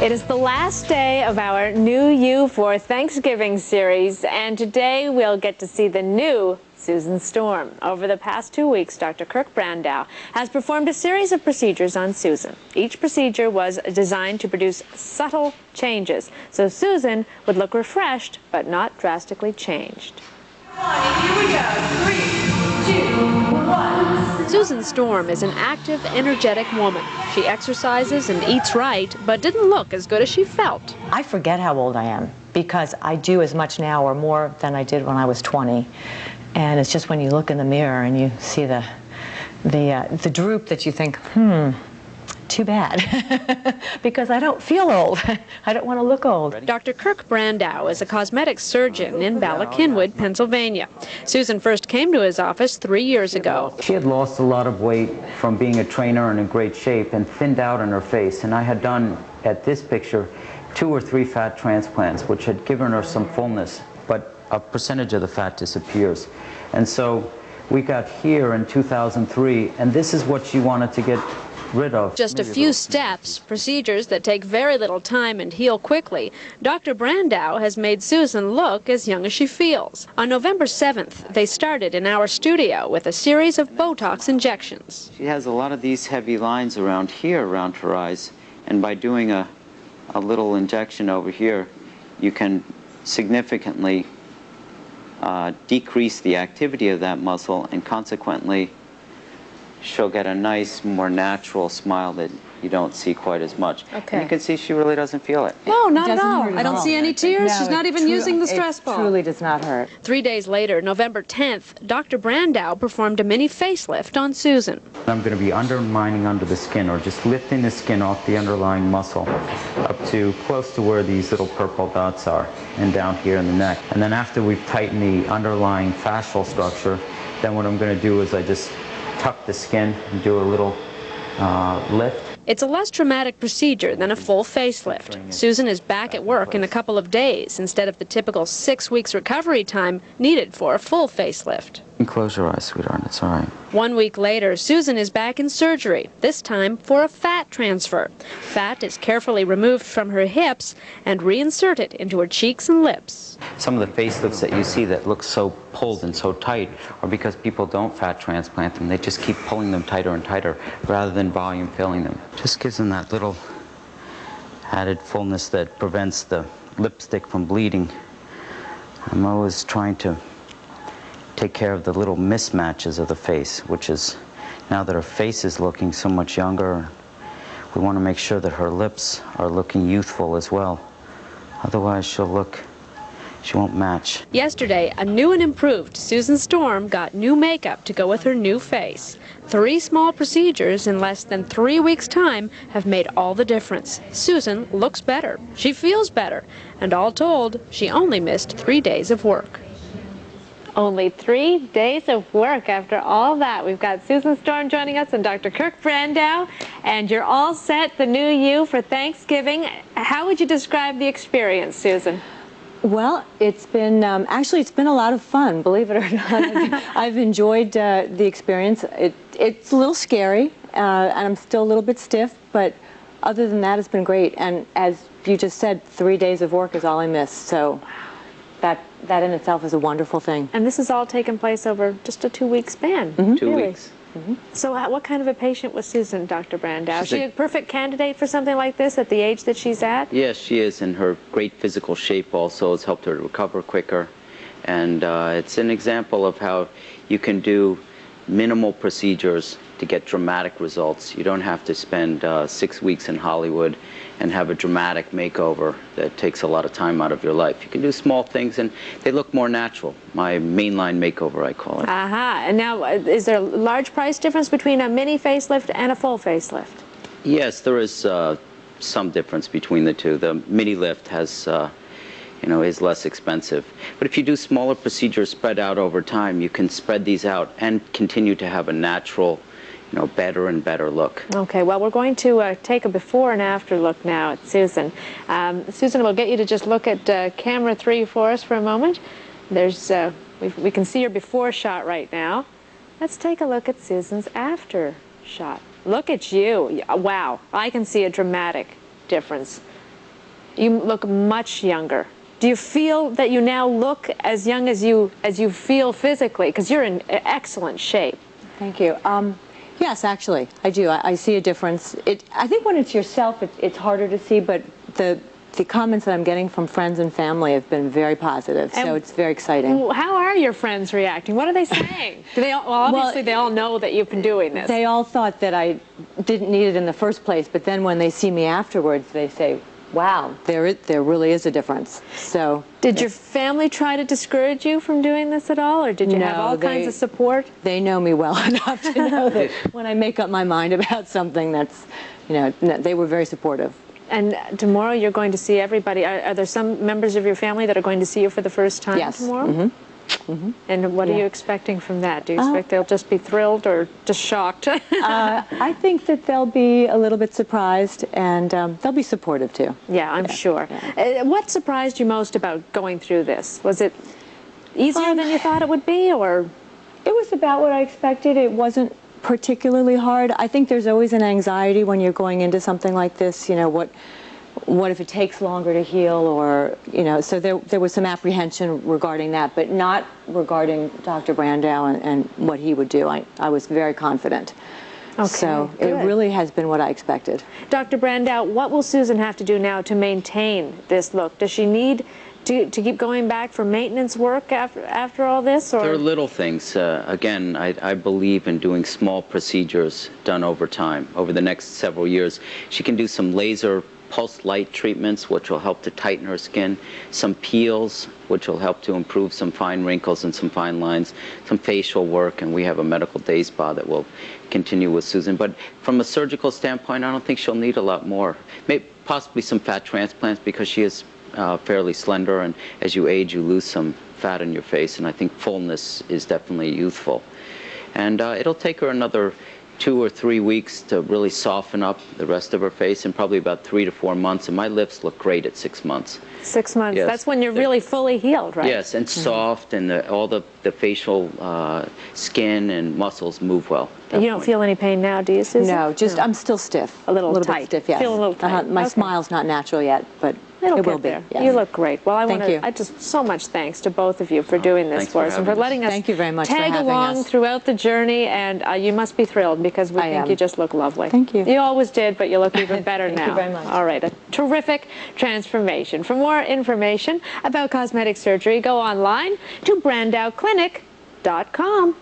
It is the last day of our New You for Thanksgiving series, and today we'll get to see the new Susan Storm. Over the past 2 weeks, Dr. Kirk Brandow has performed a series of procedures on Susan. Each procedure was designed to produce subtle changes, so Susan would look refreshed but not drastically changed. Here we go. 3, 2, 1. Susan Storm is an active, energetic woman. She exercises and eats right, but didn't look as good as she felt. I forget how old I am because I do as much now or more than I did when I was 20. And it's just when you look in the mirror and you see the droop that you think, too bad, because I don't feel old. I don't want to look old. Dr. Kirk Brandow is a cosmetic surgeon in Bala Cynwyd, Pennsylvania. Susan first came to his office 3 years ago. She had lost a lot of weight from being a trainer and in great shape and thinned out on her face. And I had done, at this picture, 2 or 3 fat transplants, which had given her some fullness, but a percentage of the fat disappears. And so we got here in 2003, and this is what she wanted to get rid of. Just a few steps, procedures that take very little time and heal quickly. Dr. Brandow has made Susan look as young as she feels. On November 7th, they started in our studio with a series of Botox injections. She has a lot of these heavy lines around here, around her eyes, and by doing a little injection over here, you can significantly decrease the activity of that muscle, and consequently she'll get a nice, more natural smile that you don't see quite as much. Okay. And you can see she really doesn't feel it. No, not at all. I don't see any tears. No, She's not even using the stress ball. It truly does not hurt. 3 days later, November 10th, Dr. Brandow performed a mini facelift on Susan. I'm going to be undermining under the skin, or just lifting the skin off the underlying muscle up to close to where these little purple dots are, and down here in the neck. And then after we've tightened the underlying fascial structure, then what I'm going to do is I just tuck the skin and do a little lift. It's a less traumatic procedure than a full facelift. Susan is back at work in a couple of days instead of the typical 6 weeks recovery time needed for a full facelift. Close your eyes, sweetheart. It's all right. 1 week later, Susan is back in surgery, this time for a fat transfer. Fat is carefully removed from her hips and reinserted into her cheeks and lips. Some of the facelifts that you see that look so pulled and so tight are because people don't fat transplant them. They just keep pulling them tighter and tighter rather than volume filling them. Just gives them that little added fullness that prevents the lipstick from bleeding. I'm always trying to take care of the little mismatches of the face, which is, now that her face is looking so much younger, we want to make sure that her lips are looking youthful as well. Otherwise she won't match. Yesterday, a new and improved Susan Storm got new makeup to go with her new face. 3 small procedures in less than 3 weeks' time have made all the difference. Susan looks better, she feels better, and all told, she only missed 3 days of work. Only 3 days of work after all that. We've got Susan Storm joining us and Dr. Kirk Brandow, and you're all set, the new you for Thanksgiving. How would you describe the experience, Susan? Well, it's been, actually it's been a lot of fun, believe it or not. I've enjoyed the experience. It's a little scary, and I'm still a little bit stiff, but other than that, it's been great. And as you just said, 3 days of work is all I missed, so that in itself is a wonderful thing. And this has all taken place over just a 2-week span. 2 weeks. So what kind of a patient was Susan, Dr. Brandow? Is she a perfect candidate for something like this at the age that she's at? Yes, she is, and her great physical shape also has helped her to recover quicker. And it's an example of how you can do minimal procedures to get dramatic results. You don't have to spend 6 weeks in Hollywood and have a dramatic makeover that takes a lot of time out of your life. You can do small things and they look more natural. My mainline makeover, I call it. And now, is there a large price difference between a mini facelift and a full facelift? Yes, there is some difference between the two. The mini lift has, is less expensive. But if you do smaller procedures spread out over time, you can spread these out and continue to have a natural, better and better look. Okay, well, we're going to take a before and after look now at Susan. Susan, we'll get you to just look at camera 3 for us for a moment. There's, we can see your before shot right now. Let's take a look at Susan's after shot. Look at you. Wow, I can see a dramatic difference. You look much younger. Do you feel that you now look as young as you feel physically? Because you're in excellent shape. Thank you. Yes, actually, I do. I see a difference. I think when it's yourself, it's harder to see, but the comments that I'm getting from friends and family have been very positive, so it's very exciting. How are your friends reacting? What are they saying? Do they all, well, obviously they all know that you've been doing this. They all thought that I didn't need it in the first place, but then when they see me afterwards, they say, wow, there really is a difference. So, did your family try to discourage you from doing this at all, or did you have all kinds of support? They know me well enough to know that when I make up my mind about something, that's, they were very supportive. And tomorrow you're going to see everybody. Are there some members of your family that are going to see you for the first time tomorrow? Yes. Mm-hmm. And what are you expecting from that? Do you expect they'll just be thrilled or just shocked? I think that they'll be a little bit surprised, and they'll be supportive too. Yeah, I'm sure. Yeah. What surprised you most about going through this? Was it easier than you thought it would be, or? It was about what I expected. It wasn't particularly hard. I think there's always an anxiety when you're going into something like this. What if it takes longer to heal, or so there was some apprehension regarding that, but not regarding Dr. Brandow and what he would do. I was very confident. Okay, so good. It really has been what I expected. Dr. Brandow, what will Susan have to do now to maintain this look? Does she need to keep going back for maintenance work after all this? Or? There are little things. Again, I believe in doing small procedures done over time. Over the next several years, she can do some laser pulse light treatments, which will help to tighten her skin, some peels, which will help to improve some fine wrinkles and some fine lines, some facial work, and we have a medical day spa that will continue with Susan. But from a surgical standpoint, I don't think she'll need a lot more. Maybe possibly some fat transplants, because she is fairly slender, and as you age, you lose some fat in your face, and I think fullness is definitely youthful. And it'll take her another 2 or 3 weeks to really soften up the rest of her face, and probably about 3 to 4 months. And my lips look great at 6 months. 6 months. Yes. That's when you're really fully healed, right? Yes, and soft, and all the facial skin and muscles move well. And you don't feel any pain now, do you, Susan? No, just I'm still stiff. A little tight. bit stiff, yes. Feel a little tight. My Okay. smile's not natural yet, but It'll it will get be. there. Yes. You look great. Well, I just so much thanks to both of you for doing this Thanks for for us and for having us. letting us Thank you very much for tag having along us. throughout the journey, and you must be thrilled, because we I think am. you just look lovely. Thank you. You always did, but you look even better Thank now. you very much. All right, a terrific transformation. For more information about cosmetic surgery, go online to brandowclinic.com.